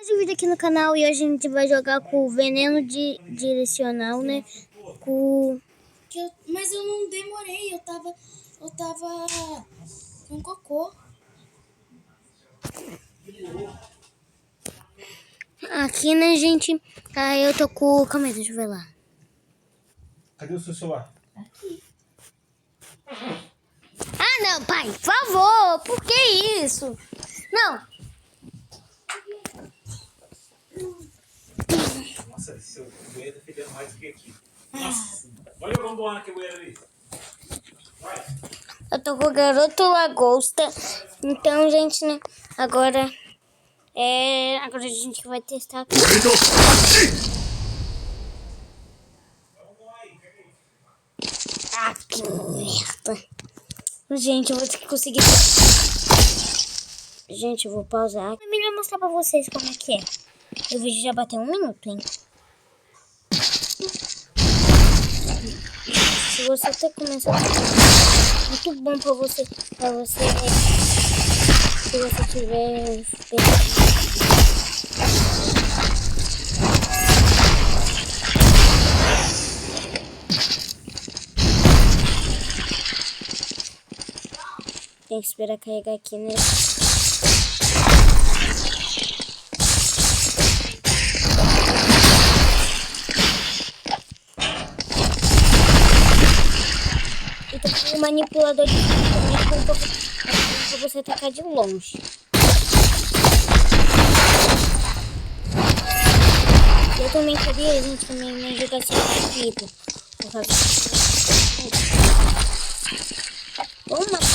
Mais um vídeo aqui no canal e hoje a gente vai jogar com o veneno direcional, né? Mas eu não demorei, eu tava com cocô. Aqui, né, gente? Aí eu tô com... Calma aí, deixa eu ver lá. Cadê o seu celular? Aqui. Ah, não, pai, por favor, por que isso? Não. Nossa, seu banheiro tá fedendo mais do que aqui. Nossa, olha o bomboana que banheiro ali. Vai. Eu tô com o garoto lagosta. Então, gente, né? Agora a gente vai testar aqui. Ah, que merda. Gente, eu vou ter que conseguir. Gente, eu vou pausar. É melhor mostrar pra vocês como é que é. O vídeo já bateu 1 minuto, hein? Se você até começar a muito bom pra você se você tiver tem que esperar carregar aqui, né? E tem um manipulador de também pra você atacar de longe. Eu também queria, gente, também jogar esse rápido. Vamos matar.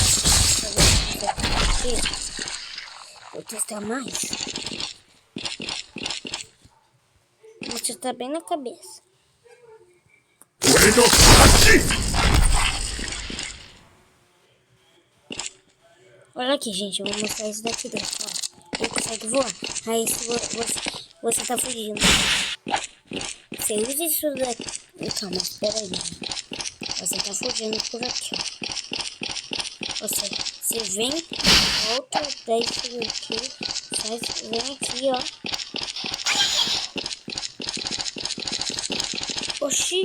Vou testar mais. Vou testar bem na cabeça. Olha aqui, gente, eu vou mostrar isso daqui dentro, ó. Ele consegue voar. Aí se você tá fugindo. Você usa isso daqui. Calma, espera aí. Você tá fugindo por aqui, ó. Você vem, volta, daí isso aqui, sai, vem aqui, ó. Oxi.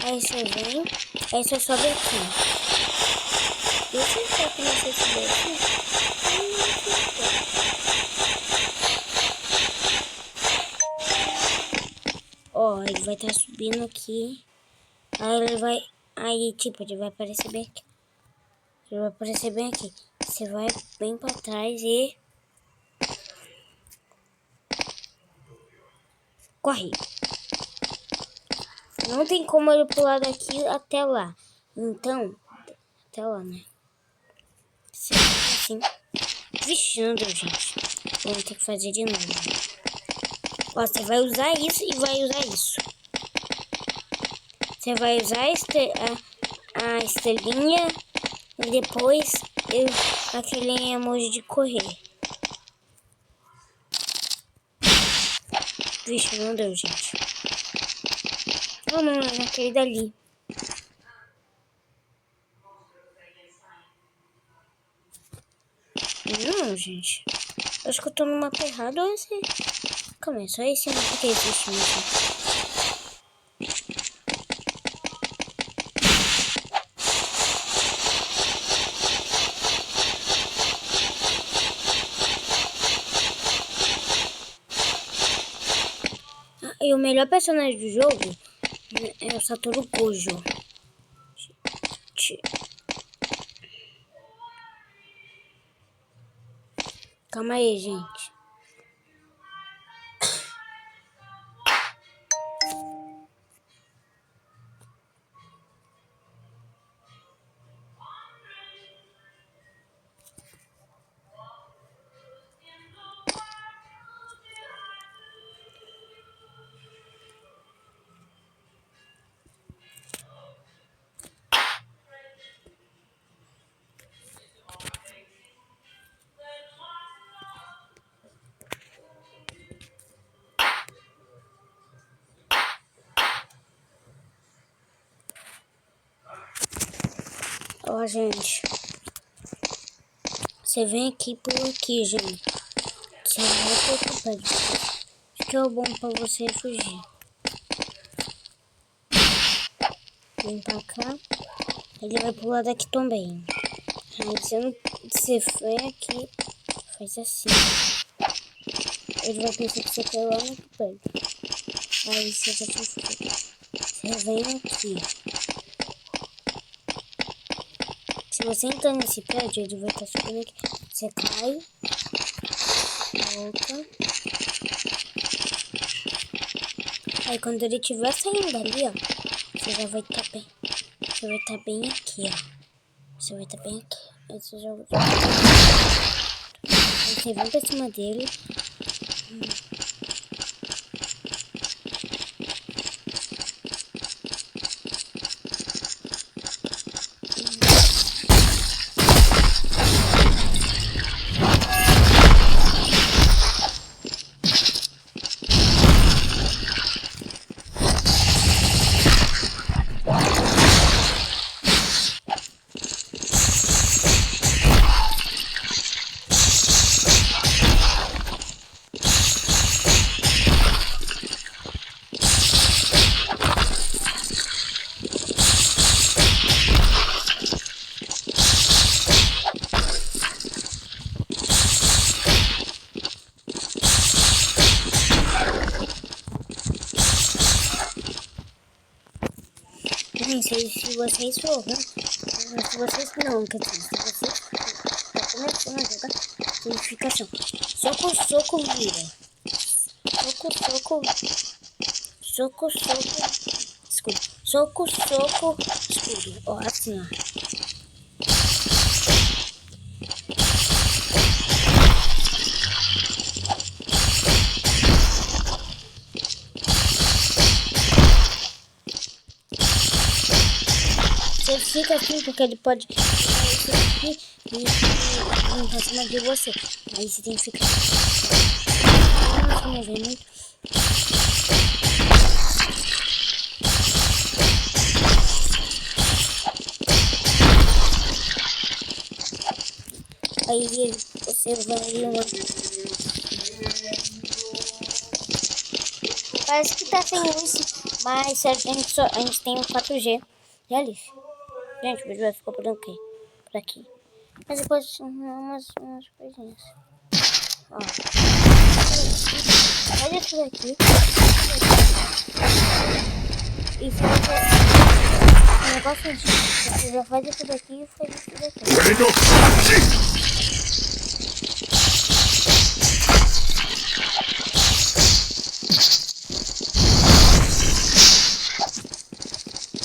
Aí você vem, aí você sobe aqui. Deixa eu ver como você sobe aqui. Ó, ele vai estar subindo aqui. Aí ele vai... Aí, tipo, ele vai aparecer bem aqui. Ele vai aparecer bem aqui. Você vai bem pra trás e... Corre. Não tem como ele pular daqui até lá. Então... Até lá, né? Assim. Vixe, não deu, gente. Vamos ter que fazer de novo. Ó, você vai usar isso e vai usar isso. Você vai usar a estrelinha e depois aquele emoji de correr. Vixe, não deu, gente. Vamos lá, naquele dali. Não, gente. Acho que eu tô no mapa errado ou esse... Calma aí, só esse mapa que existe mesmo. E o melhor personagem do jogo é o Satoru Gojo. Calma aí, gente. Ó, gente. Você vem aqui por aqui, gente. Você vai por aqui, pode. Acho que é o bom pra você fugir. Vem pra cá. Ele vai pular daqui também. Aí você vem aqui, faz assim. Ele vai pensar que você quer lá no prédio. Aí você já tem que... Você vem aqui. Se você entrar nesse prédio, ele vai estar subindo aqui. Você cai. Volta. Aí quando ele estiver saindo dali, ó. Você já vai estar bem. Você vai estar bem aqui, ó. Você vai estar bem aqui. Aí você já vai... Aí você vem pra cima dele. Gente, se vocês forem, se vocês não, quer dizer, se vocês estão começando a jogar, você fica assim, soco, soco, vira. Soco, soco, soco, soco, escudo. Soco, soco, escudo. Ó, assim, ó. Você fica assim porque ele pode vir pra cima de você. Aí você tem que ficar. Nossa, mas é muito. Aí você vai. Parece que tá sem luz, mas a gente tem um 4G. E ali. Gente, o vídeo vai ficar por aqui. Por aqui. Mas depois umas coisinhas. Ó. Olha isso daqui. E faz um negócio de... Você já faz isso daqui e faz isso daqui.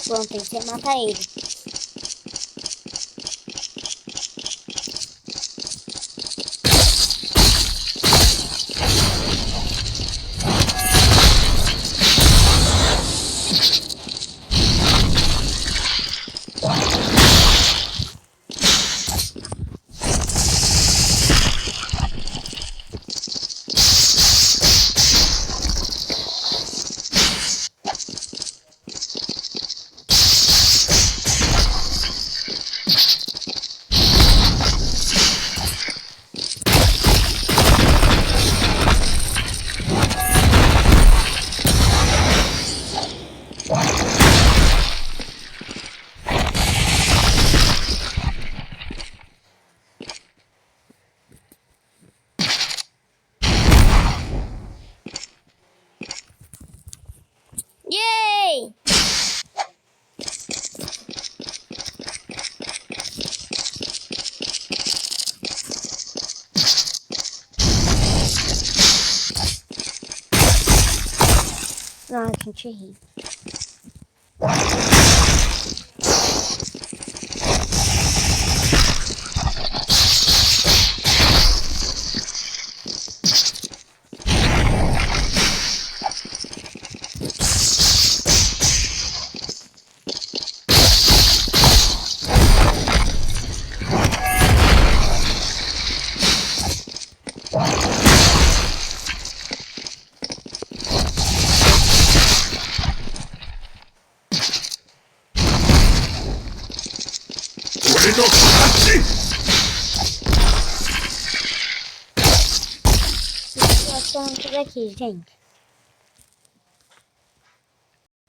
Pronto, tem que matar ele. Yay! Ah, a gente ri. encerrando por aqui, gente.